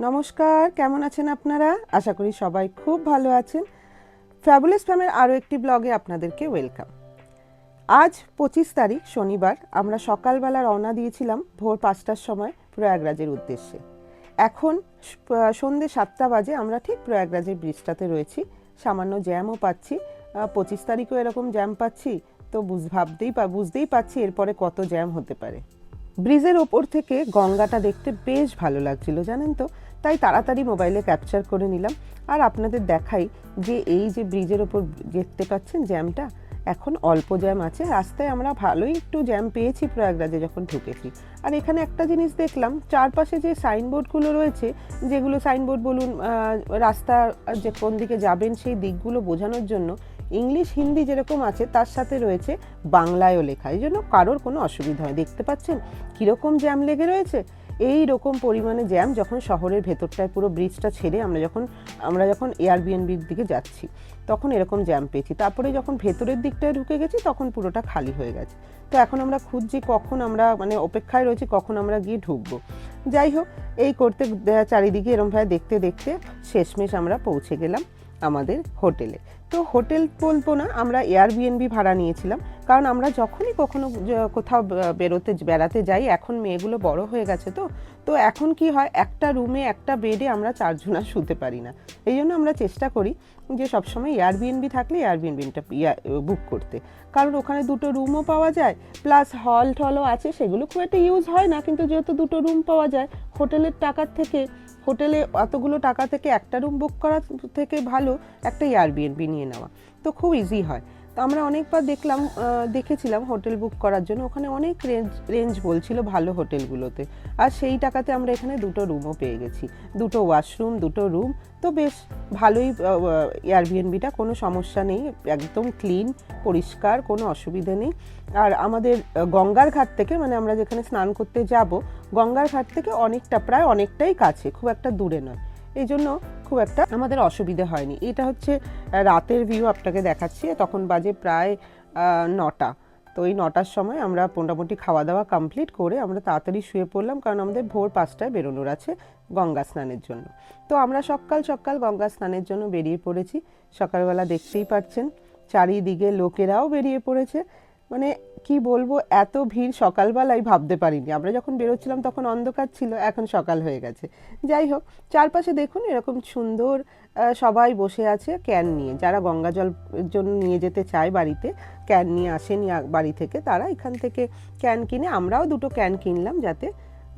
নমস্কার, কেমন আছেন আপনারা? আশা করি সবাই খুব ভালো আছেন। ফ্যাবুলাস ফ্যামের আরও একটি ব্লগে আপনাদেরকে ওয়েলকাম। আজ 25 তারিখ শনিবার আমরা সকালবেলা রওনা দিয়েছিলাম ভোর 5টার সময় প্রয়াগরাজের উদ্দেশ্যে। এখন সন্ধ্যে 7টা বাজে, আমরা ঠিক প্রয়াগরাজের ব্রিজটাতে রয়েছি। সামান্য জ্যামও পাচ্ছি, 25 তারিখও এরকম জ্যাম পাচ্ছি, তো বুঝতেই পাচ্ছি এরপরে কত জ্যাম হতে পারে। ব্রিজের ওপর থেকে গঙ্গাটা দেখতে বেশ ভালো লাগছিল জানেন তো, তাই তাড়াতাড়ি মোবাইলে ক্যাপচার করে নিলাম আর আপনাদের দেখাই যে এই যে ব্রিজের ওপর দেখতে পাচ্ছেন জ্যামটা, এখন অল্প জ্যাম আছে। রাস্তায় আমরা ভালোই একটু জ্যাম পেয়েছি প্রয়াগরাজে যখন ঢুকেছি। আর এখানে একটা জিনিস দেখলাম, চারপাশে যে সাইনবোর্ডগুলো রয়েছে, যেগুলো সাইনবোর্ড বলুন, রাস্তা যে কোন দিকে যাবেন সেই দিকগুলো বোঝানোর জন্য ইংলিশ হিন্দি যেরকম আছে তার সাথে রয়েছে বাংলায়ও লেখা, এই জন্য কারোর কোনো অসুবিধা হয়। দেখতে পাচ্ছেন কীরকম জ্যাম লেগে রয়েছে। এই রকম পরিমাণে জ্যাম যখন শহরের ভেতরটায় পুরো ব্রিজটা ছেড়ে আমরা যখন এয়ারবিএনবির দিকে যাচ্ছি তখন এরকম জ্যাম পেয়েছি। তারপরে যখন ভেতরের দিকটায় ঢুকে গেছি তখন পুরোটা খালি হয়ে গেছে। তো এখন আমরা খুঁজছি কখন আমরা অপেক্ষায় রয়েছি কখন আমরা গিয়ে ঢুকবো। যাই হোক, এই করতে চারিদিকে এরমভাবে দেখতে দেখতে শেষমেশ আমরা পৌঁছে গেলাম আমাদের হোটেলে। তো হোটেল বলবো না, আমরা এয়ারবিএনবি ভাড়া নিয়েছিলাম, কারণ আমরা যখনই কোথাও বেড়াতে যাই, এখন মেয়েগুলো বড় হয়ে গেছে, তো এখন কি হয়, একটা রুমে একটা বেডে আমরা 4 জন আর শুতে পারি না। এই জন্য আমরা চেষ্টা করি যে সবসময় এয়ারবিএনবি থাকলে এয়ারবিএনবিটা বুক করতে, কারণ ওখানে দুটো রুমও পাওয়া যায়, প্লাস হল টলও আছে, সেগুলো খুব একটা ইউজ হয় না, কিন্তু যেহেতু দুটো রুম পাওয়া যায় হোটেলে অতগুলো টাকা থেকে একটা রুম বুক করা থেকে ভালো একটা এয়ারবিএনবি নিয়ে নেওয়া, তো খুব ইজি হয়। তো আমরা অনেকবার দেখেছিলাম হোটেল বুক করার জন্য, ওখানে অনেক রেঞ্জ বলছিল ভালো হোটেলগুলোতে, আর সেই টাকাতে আমরা এখানে দুটো রুমও পেয়ে গেছি, দুটো ওয়াশরুম, দুটো রুম। তো বেশ ভালোই এয়ারবিএনবিটা, কোনো সমস্যা নেই, একদম ক্লিন পরিষ্কার, কোনো অসুবিধে নেই। আর আমাদের গঙ্গার ঘাট থেকে, আমরা যেখানে স্নান করতে যাব, গঙ্গার ঘাট থেকে প্রায় অনেকটাই কাছে, খুব একটা দূরে নয়, এই জন্য খুব একটা আমাদের অসুবিধে হয়নি। এটা হচ্ছে রাতের ভিউ আপনাকে দেখাচ্ছি, তখন বাজে প্রায় 9টা। তো এই 9টার সময় আমরা মোটামুটি খাওয়া দাওয়া কমপ্লিট করে আমরা তাড়াতাড়ি শুয়ে পড়লাম, কারণ আমাদের ভোর 5টায় বেরোনোর আছে গঙ্গা স্নানের জন্য। তো আমরা সকাল সকাল গঙ্গা স্নানের জন্য বেরিয়ে পড়েছি। সকালবেলা দেখতেই পাচ্ছেন চারিদিকে লোকেরাও বেরিয়ে পড়েছে, কি বলবো, এত ভিড় সকালবেলায় ভাবতে পারিনি। আমরা যখন বেরোচ্ছিলাম তখন অন্ধকার ছিল, এখন সকাল হয়ে গেছে। যাই হোক, চারপাশে দেখুন এরকম সুন্দর সবাই বসে আছে ক্যান নিয়ে, যারা গঙ্গা জল জন্য নিয়ে যেতে চায় বাড়িতে, ক্যান নিয়ে আসেনি বাড়ি থেকে, তারা এখান থেকে ক্যান কিনে, আমরাও দুটো ক্যান কিনলাম যাতে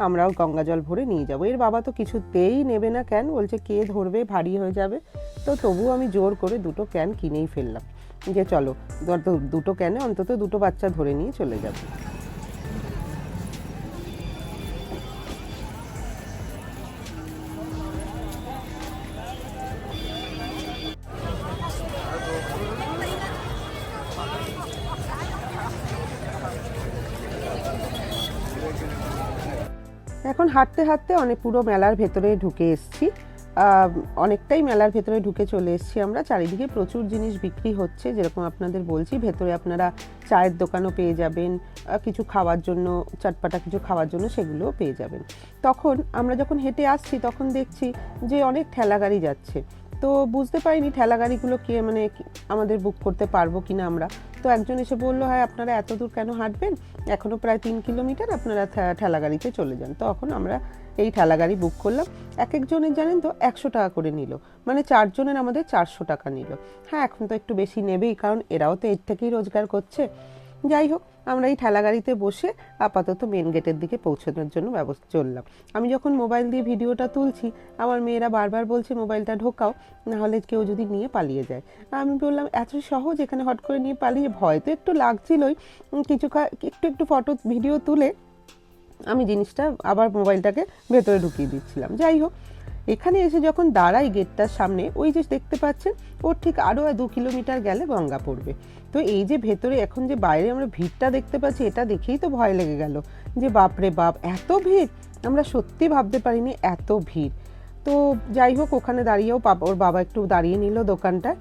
আমরাও গঙ্গা জল ভরে নিয়ে যাবো। এর বাবা তো কিছুতেই নেবে না ক্যান, বলছে কে ধরবে, ভারী হয়ে যাবে। তো তবুও আমি জোর করে দুটো ক্যান কিনেই ফেললাম, যে চলো দুটো ক্যানে অন্তত দুটো বাচ্চা ধরে নিয়ে চলে যাবে। এখন হাঁটতে হাঁটতে পুরো মেলার ভেতরে ঢুকে এসেছি, অনেকটাই মেলার ভেতরে ঢুকে চলে এসেছি আমরা। চারিদিকে প্রচুর জিনিস বিক্রি হচ্ছে, যেরকম আপনাদের বলছি, ভেতরে আপনারা চায়ের দোকানও পেয়ে যাবেন, কিছু খাওয়ার জন্য, চটপাটা কিছু খাওয়ার জন্য সেগুলোও পেয়ে যাবেন। তখন আমরা যখন হেঁটে আসছি তখন দেখছি যে অনেক ঠেলাগাড়ি যাচ্ছে, তো বুঝতে পারিনি ঠেলাগাড়িগুলো আমাদের বুক করতে পারবো কিনা আমরা। তো একজন এসে বললো, হ্যাঁ আপনারা এত দূর কেন হাঁটবেন, এখনও প্রায় 3 কিলোমিটার, আপনারা ঠেলাগাড়িতে চলে যান। তো এখন আমরা এই ঠেলাগাড়ি বুক করলাম। এক একজনের জানেন তো 100 টাকা করে নিল, 4 জনের আমাদের 400 টাকা নিল। হ্যাঁ, এখন তো একটু বেশি নেবেই, কারণ এরাও তো এর থেকেই রোজগার করছে। যাই হোক, আমরা এই ঠেলাগাড়িতে বসে আপাতত মেন গেটের দিকে পৌঁছানোর জন্য চললাম। আমি যখন মোবাইল দিয়ে ভিডিওটা তুলছি, আমার মেয়েরা বারবার বলছে মোবাইলটা ঢোকাও, নাহলে কেউ যদি নিয়ে পালিয়ে যায়। আমি বললাম এত সহজ, এখানে হট করে নিয়ে পালিয়ে, ভয় তো একটু লাগছিলই। একটু ফটো ভিডিও তুলে আমি জিনিসটা আবার মোবাইলটাকে ভেতরে ঢুকিয়ে দিচ্ছিলাম। যাই হোক, এখানে এসে যখন দাঁড়াই গেটটার সামনে, ওই যে দেখতে পাচ্ছেন ওর ঠিক আরও 2 কিলোমিটার গেলে গঙ্গা পড়বে। তো এই যে ভেতরে এখন যে বাইরে আমরা ভিড়টা দেখতে পাচ্ছি, এটা দেখেই তো ভয় লেগে গেল, যে বাপরে বাপ এত ভিড়, আমরা সত্যি ভাবতে পারিনি এত ভিড়। তো যাই হোক, ওখানে দাঁড়িয়েও ওর বাবা একটু দাঁড়িয়ে নিল দোকানটা,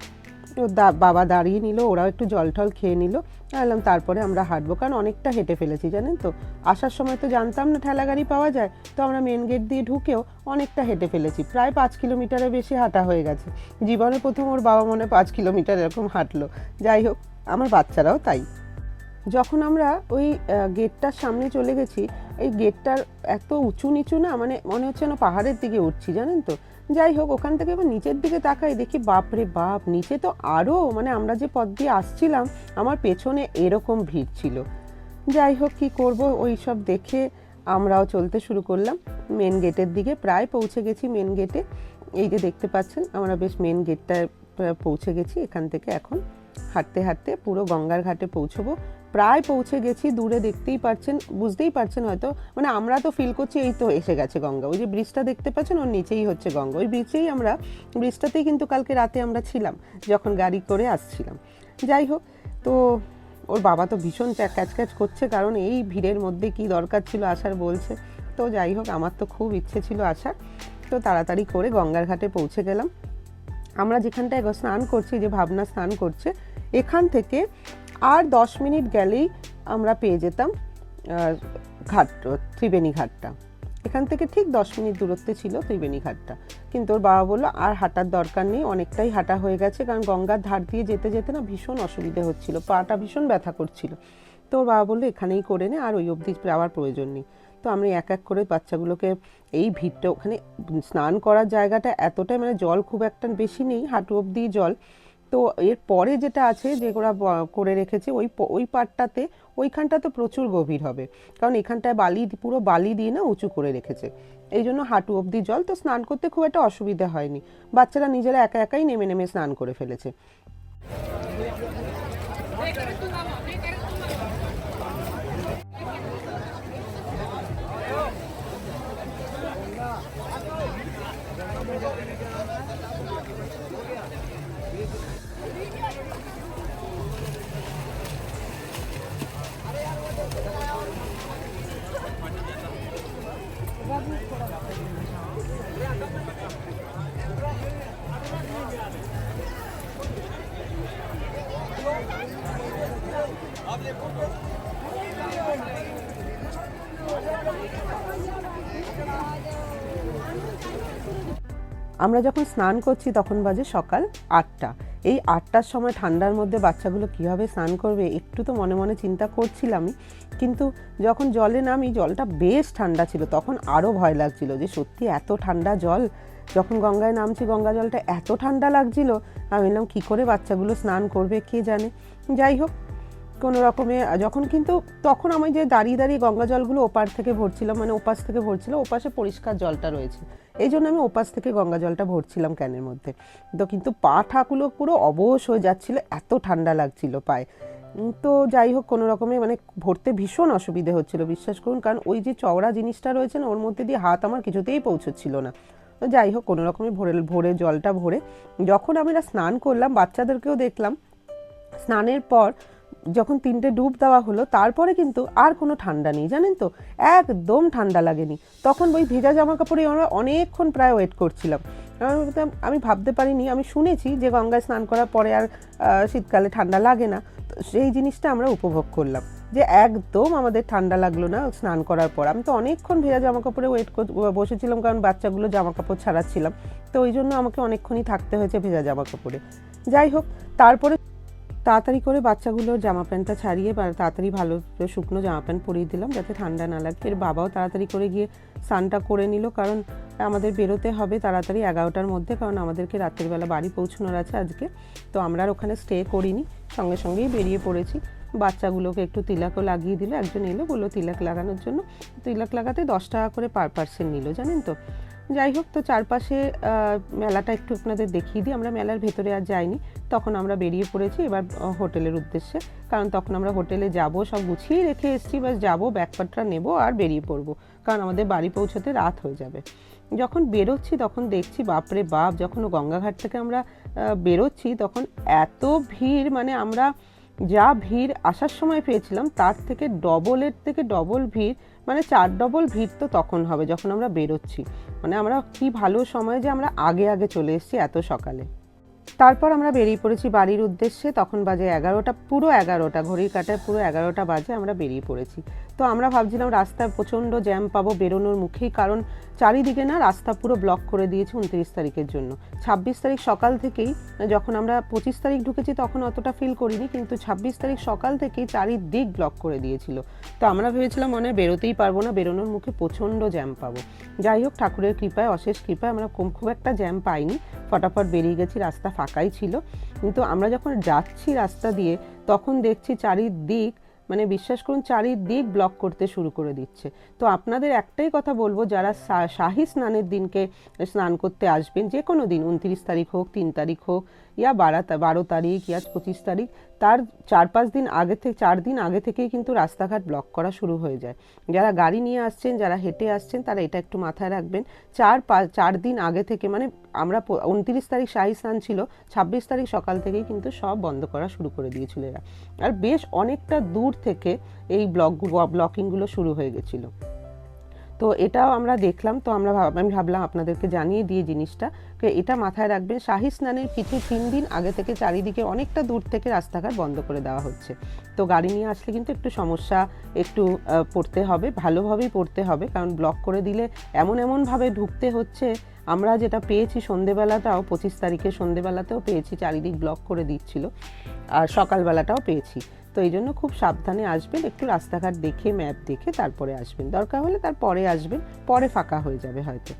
বাবা দাঁড়িয়ে নিল, ওরাও একটু জল টল খেয়ে নিল। বললাম তারপরে আমরা হাঁটবো, কারণ অনেকটা হেঁটে ফেলেছি জানেন তো। আসার সময় তো জানতাম না ঠেলা গাড়ি পাওয়া যায়, তো আমরা মেন গেট দিয়ে ঢুকেও অনেকটা হেঁটে ফেলেছি, প্রায় 5 কিলোমিটারের বেশি হাঁটা হয়ে গেছে। জীবনে প্রথম ওর বাবা মনে 5 কিলোমিটার এরকম হাঁটলো। যাই হোক, আমার বাচ্চারাও তাই। যখন আমরা ওই গেটটার সামনে চলে গেছি, এই গেটটার এত উঁচু নিচু না, মানে মনে হচ্ছে না পাহাড়ের দিকে উঠছি জানেন তো। যাই হোক, ওখান থেকে এবার নিচের দিকে তাকাই, দেখি বাপরে বাপ, নিচে তো আরও, মানে আমরা যে পথ দিয়ে আসছিলাম আমার পেছনে এরকম ভিড় ছিল। যাই হোক, কী করবো, ওই সব দেখে আমরাও চলতে শুরু করলাম মেন গেটের দিকে। প্রায় পৌঁছে গেছি মেন গেটে। এই যে দেখতে পাচ্ছেন, আমরা বেশ মেন গেটটায় পৌঁছে গেছি। এখান থেকে এখন হাঁটতে হাঁটতে পুরো গঙ্গার ঘাটে পৌঁছবো। প্রায় পৌঁছে গেছি, দূরে দেখতেই পাচ্ছেন, বুঝতেই পারছেন হয়তো, মানে আমরা তো ফিল করছি এই তো এসে গেছে গঙ্গা। ওই যে ব্রিজটা দেখতে পাচ্ছেন, ওর নিচেই হচ্ছে গঙ্গা। ওই ব্রিজটাতেই কিন্তু কালকে রাতে আমরা ছিলাম যখন গাড়ি করে আসছিলাম। যাই হোক, তো ওর বাবা তো ভীষণ ক্যাচ করছে, কারণ এই ভিড়ের মধ্যে কি দরকার ছিল আসার বলছে। তো যাই হোক, আমার তো খুব ইচ্ছে ছিল আসার, তো তাড়াতাড়ি করে গঙ্গার ঘাটে পৌঁছে গেলাম। আমরা যেখানটায় স্নান করছি, যে ভাবনা স্নান করছে, এখান থেকে আর 10 মিনিট গেলেই আমরা পেয়ে যেতাম ঘাট, ত্রিবেণী ঘাটটা। এখান থেকে ঠিক 10 মিনিট দূরত্বে ছিল ত্রিবেণী ঘাটটা। কিন্তু ওর বাবা বললো আর হাঁটার দরকার নেই, অনেকটাই হাঁটা হয়ে গেছে, কারণ গঙ্গার ধার দিয়ে যেতে যেতে না ভীষণ অসুবিধে হচ্ছিল, পাটা ভীষণ ব্যথা করছিল। তো ওর বাবা বললো এখানেই করে নে, আর ওই অবধি যাওয়ার প্রয়োজন নেই। তো আমি এক এক করে বাচ্চাগুলোকে, এই ভিড়টা, ওখানে স্নান করার জায়গাটা এতটাই, মানে জল খুব একটা বেশি নেই, হাঁটু অবধি জল। তো এর পরে যেটা আছে, যে ওরা করে রেখেছে ওই পাটটাতে, ওইখানটা তো প্রচুর গভীর হবে, কারণ এখানটায় পুরো বালি দিয়ে না উঁচু করে রেখেছে। এই জন্য হাঁটু অবধি জল, তো স্নান করতে খুব একটা অসুবিধা হয়নি। বাচ্চারা নিজেরা একা একাই নেমে নেমে স্নান করে ফেলেছে। আমরা যখন স্নান করছি তখন বাজে সকাল 8টা। এই 8টার সময় ঠান্ডার মধ্যে বাচ্চাগুলো কীভাবে স্নান করবে একটু তো মনে মনে চিন্তা করছিলামই, কিন্তু যখন জলে নামি জলটা বেশ ঠান্ডা ছিল, তখন আরও ভয় লাগছিল যে সত্যি এত ঠান্ডা জল। যখন গঙ্গায় নামছি গঙ্গা জলটা এত ঠান্ডা লাগছিল, আমি বললাম কী করে বাচ্চাগুলো স্নান করবে কে জানে। যাই হোক, কোনো রকমে তখন আমি যে দাঁড়িয়ে দাঁড়িয়ে গঙ্গা জলগুলো ওপার থেকে ভরছিলাম, মানে ওপাশ থেকে ভরছিলাম, ওপাশে পরিষ্কার জলটা রয়েছে, এই জন্য আমি ওপাশ থেকে গঙ্গা জলটা ভরছিলাম ক্যানের মধ্যে। তো কিন্তু পা ঠাগুলো পুরো অবশ হয়ে যাচ্ছিল, এত ঠান্ডা লাগছিল পায়ে। তো যাই হোক, কোনো রকমে মানে ভরতে ভীষণ অসুবিধে হচ্ছিল, বিশ্বাস করুন, কারণ ওই যে চওড়া জিনিসটা রয়েছে না, ওর মধ্যে দিয়ে হাত আমার কিছুতেই পৌঁছচ্ছিল না। তো যাই হোক, কোনো রকমে ভরে জলটা ভরে যখন আমরা স্নান করলাম, বাচ্চাদেরকেও দেখলাম স্নানের পর যখন 3টে ডুব দেওয়া হলো, তারপরে কিন্তু আর কোনো ঠান্ডা নেই জানেন তো, একদম ঠান্ডা লাগেনি। তখন ওই ভেজা জামা কাপড়ে আমরা অনেকক্ষণ প্রায় ওয়েট করছিলাম। আমি ভাবতে পারিনি, আমি শুনেছি যে গঙ্গায় স্নান করার পরে আর শীতকালে ঠান্ডা লাগে না, তো সেই জিনিসটা আমরা উপভোগ করলাম যে একদম আমাদের ঠান্ডা লাগলো না স্নান করার পর। আমি তো অনেকক্ষণ ভেজা জামা কাপড়ে বসেছিলাম, কারণ বাচ্চাগুলো জামা কাপড় ছাড়াচ্ছিলাম, তো ওই জন্য আমাকে অনেকক্ষণই থাকতে হয়েছে ভেজা জামা কাপড়ে। যাই হোক, তারপরে তাড়াতাড়ি করে বাচ্চাগুলোর জামা প্যান্টটা ছাড়িয়ে তাড়াতাড়ি ভালো শুকনো জামা প্যান্ট পরিয়ে দিলাম যাতে ঠান্ডা না লাগে। এর বাবাও তাড়াতাড়ি করে গিয়ে স্নানটা করে নিল, কারণ আমাদের বেরোতে হবে তাড়াতাড়ি 11টার মধ্যে, কারণ আমাদেরকে রাতের বেলা বাড়ি পৌঁছানোর আছে আজকে। তো আমরা আর ওখানে স্টে করিনি, সঙ্গে সঙ্গেই বেরিয়ে পড়েছি। বাচ্চাগুলোকে একটু তিলকও লাগিয়ে দিল, একজন এলো বললো তিলক লাগানোর জন্য, তিলক লাগাতে 10 টাকা করে পার পার্সন নিল জানেন তো। যাই হোক, তো চারপাশে মেলাটা একটু আপনাদের দেখিয়ে দিই। আমরা মেলার ভেতরে আর যাইনি, তখন আমরা বেরিয়ে পড়েছি এবার হোটেলের উদ্দেশ্যে, কারণ তখন আমরা হোটেলে যাব, সব গুছিয়ে রেখে এসেছি, বাস যাবো, ব্যাগপত্রটা নেবো আর বেরিয়ে পড়বো, কারণ আমাদের বাড়ি পৌঁছতে রাত হয়ে যাবে। যখন বেরোচ্ছি তখন দেখছি বাপরে বাপ, যখন গঙ্গাঘাট থেকে আমরা বেরোচ্ছি তখন এত ভিড়, মানে আমরা যা ভিড় আসার সময় পেয়েছিলাম তার থেকে ডবল ভিড়, মানে 4 ডবল ভিড় তো তখন হবে যখন আমরা বেরোচ্ছি। মানে আমরা কি ভালো সময় যে আমরা আগে চলে এসেছি এত সকালে। তারপর আমরা বেরিয়ে পড়েছি বাড়ির উদ্দেশ্যে। তখন বাজে 11টা, পুরো 11টা, ঘড়ির কাঁটায় পুরো 11টা বাজে আমরা বেরিয়ে পড়েছি। তো আমরা ভাবছিলাম রাস্তায় প্রচণ্ড জ্যাম পাবো বেরোনোর মুখেই, কারণ চারিদিকে না রাস্তা পুরো ব্লক করে দিয়েছে 29 তারিখের জন্য। 26 তারিখ সকাল থেকেই, যখন আমরা 25 তারিখ ঢুকেছি তখন অতটা ফিল করিনি, কিন্তু 26 তারিখ সকাল থেকেই চারিদিক ব্লক করে দিয়েছিল। তো আমরা ভেবেছিলাম মনে হয় বেরোতেই পারবো না, বেরোনোর মুখে প্রচণ্ড জ্যাম পাবো। যাই হোক, ঠাকুরের কৃপায়, অশেষ কৃপায় আমরা খুব একটা জ্যাম পাইনি, ফটাফট বেরিয়ে গেছি, রাস্তা ফাঁকাই ছিল। কিন্তু আমরা যখন যাচ্ছি রাস্তা দিয়ে তখন দেখছি চারিদিক, মানে বিশ্বাস করুন চারিদিক ব্লক করতে শুরু করে দিচ্ছে। তো আপনাদের একটাই কথা বলবো, যারা শাহী স্নানের দিনকে স্নান করতে আসবেন, যে কোনো দিন, 29 তারিখ হোক, 3 তারিখ হোক, ইয়া 12 তারিখ, ইয়া 25 তারিখ, তার 4-5 দিন আগে থেকে, 4 দিন আগে থেকেই কিন্তু রাস্তাঘাট ব্লক করা শুরু হয়ে যায়। যারা গাড়ি নিয়ে আসছেন, যারা হেঁটে আসছেন, তারা এটা একটু মাথায় রাখবেন। 4 দিন আগে থেকে, মানে আমরা 29 তারিখ শাহী স্নান ছিল, 26 তারিখ সকাল থেকেই কিন্তু সব বন্ধ করা শুরু করে দিয়েছিল এরা। আর বেশ অনেকটা দূর থেকে এই ব্লকিংগুলো শুরু হয়ে গেছিলো। তো এটাও আমরা দেখলাম। তো আমি ভাবলাম আপনাদেরকে জানিয়ে দিয়ে জিনিসটা, এটা মাথায় রাখবেন। শাহী স্নানের কিছু 3 দিন আগে থেকে চারিদিকে অনেকটা দূর থেকে রাস্তাঘাট বন্ধ করে দেওয়া হচ্ছে। তো গাড়ি নিয়ে আসলে কিন্তু একটু সমস্যা একটু পড়তে হবে, ভালোভাবেই পড়তে হবে, কারণ ব্লক করে দিলে এমনভাবে ঢুকতে হচ্ছে। আমরা যেটা পেয়েছি সন্ধেবেলাটাও, 25 তারিখে সন্ধেবেলাতেও পেয়েছি, চারিদিক ব্লক করে দিচ্ছিল, আর সকালবেলাটাও পেয়েছি। তো এই জন্য খুব সাবধানে আসবেন, একটু রাস্তাঘাট দেখে, ম্যাপ দেখে তারপরে আসবেন, দরকার হলে তারপরে আসবেন, পরে ফাঁকা হয়ে যাবে হয়তো।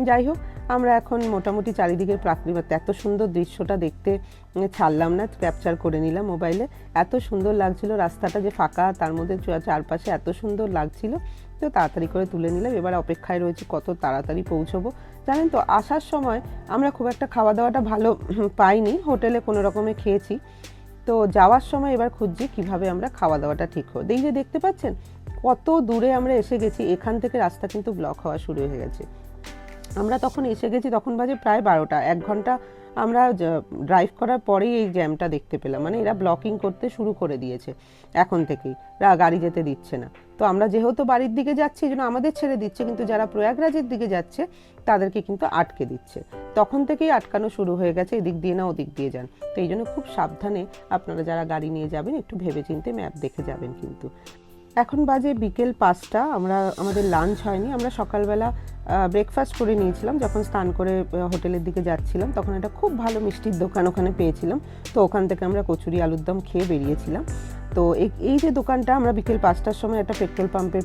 যাই হোক, আমরা এখন মোটামুটি চারিদিকের প্রাকৃতিক এত সুন্দর দৃশ্যটা দেখতে ছাড়লাম না, ক্যাপচার করে নিলাম মোবাইলে। এত সুন্দর লাগছিল রাস্তাটা, যে ফাঁকা, তার মধ্যে চারপাশে এত সুন্দর লাগছিল। তো তাড়াতাড়ি করে তুলে নিলাম। এবার অপেক্ষায় রয়েছে কত তাড়াতাড়ি পৌঁছবো। জানেন তো, আসার সময় আমরা খুব একটা খাওয়া দাওয়াটা ভালো পাইনি, হোটেলে কোনো রকমে খেয়েছি। তো যাওয়ার সময় এবার খুঁজছি কিভাবে আমরা খাওয়া দাওয়াটা ঠিক হবে। এই যে দেখতে পাচ্ছেন কত দূরে আমরা এসে গেছি, এখান থেকে রাস্তা কিন্তু ব্লক হওয়া শুরু হয়ে গেছে। আমরা তখন এসে গেছি, তখন বাজে প্রায় 12টা। 1 ঘন্টা আমরা ড্রাইভ করার পরেই এই জ্যামটা দেখতে পেলাম। মানে এরা ব্লকিং করতে শুরু করে দিয়েছে এখন থেকেই, গাড়ি যেতে দিচ্ছে না। তো আমরা যেহেতু বাড়ির দিকে যাচ্ছি, এই জন্য আমাদের ছেড়ে দিচ্ছে, কিন্তু যারা প্রয়াগরাজের দিকে যাচ্ছে তাদেরকে কিন্তু আটকে দিচ্ছে। তখন থেকেই আটকানো শুরু হয়ে গেছে, এদিক দিয়ে না ওদিক দিয়ে যান। তো এই জন্য খুব সাবধানে আপনারা যারা গাড়ি নিয়ে যাবেন একটু ভেবেচিন্তে ম্যাপ দেখে যাবেন কিন্তু। এখন বাজে বিকেল 5টা, আমাদের লাঞ্চ হয়নি। আমরা সকালবেলা ব্রেকফাস্ট করে নিয়েছিলাম, যখন স্নান করে হোটেলের দিকে যাচ্ছিলাম তখন একটা খুব ভালো মিষ্টির দোকান ওখানে পেয়েছিলাম। তো ওখান থেকে আমরা কচুরি আলুর দম খেয়ে বেরিয়েছিলাম। তো এই যে দোকানটা, আমরা বিকেল 5টার সময় একটা পেট্রোল পাম্পের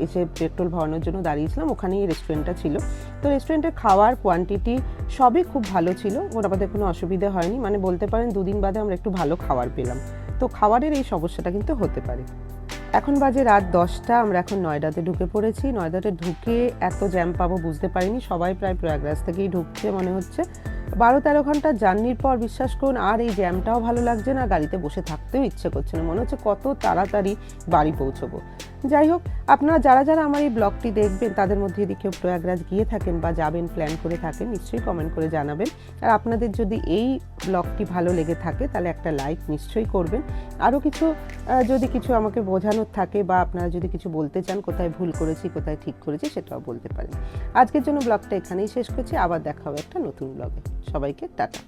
এসে পেট্রোল ভরানোর জন্য দাঁড়িয়েছিলাম, ওখানেই রেস্টুরেন্টটা ছিল। তো রেস্টুরেন্টের খাওয়ার কোয়ান্টিটি সবই খুব ভালো ছিল, ওর আমাদের কোনো অসুবিধা হয়নি। মানে বলতে পারেন 2 দিন বাদে আমরা একটু ভালো খাবার পেলাম। তো খাবারের এই সমস্যাটা কিন্তু হতে পারে। এখন বাজে রাত 10টা, আমরা এখন নয়ডাতে ঢুকে পড়েছি। নয়ডাতে ঢুকে এত জ্যাম পাবো বুঝতে পারিনি। সবাই প্রায় প্রয়াগরাজ থেকেই ঢুকছে মনে হচ্ছে। 12-13 ঘন্টার জার্নির পর বিশ্বাস করুন আর এই জ্যামটাও ভালো লাগছে না, গাড়িতে বসে থাকতেও ইচ্ছে করছে না, মনে হচ্ছে কত তাড়াতাড়ি বাড়ি পৌঁছবো। যাই হোক, আপনারা যারা আমার এই ব্লগটি দেখবেন তাদের মধ্যে যদি কেউ প্রয়াগরাজ গিয়ে থাকেন বা যাবেন প্ল্যান করে থাকেন, নিশ্চয়ই কমেন্ট করে জানাবেন। আর আপনাদের যদি এই ব্লগটি ভালো লেগে থাকে তাহলে একটা লাইক নিশ্চয়ই করবেন। আরও যদি কিছু আমাকে বোঝানোর থাকে বা আপনারা যদি কিছু বলতে চান, কোথায় ভুল করেছি কোথায় ঠিক করেছি, সেটাও বলতে পারেন। আজকের জন্য ব্লগটা এখানেই শেষ করছি, আবার দেখা হবে একটা নতুন ব্লগে। সবাইকে টাটা।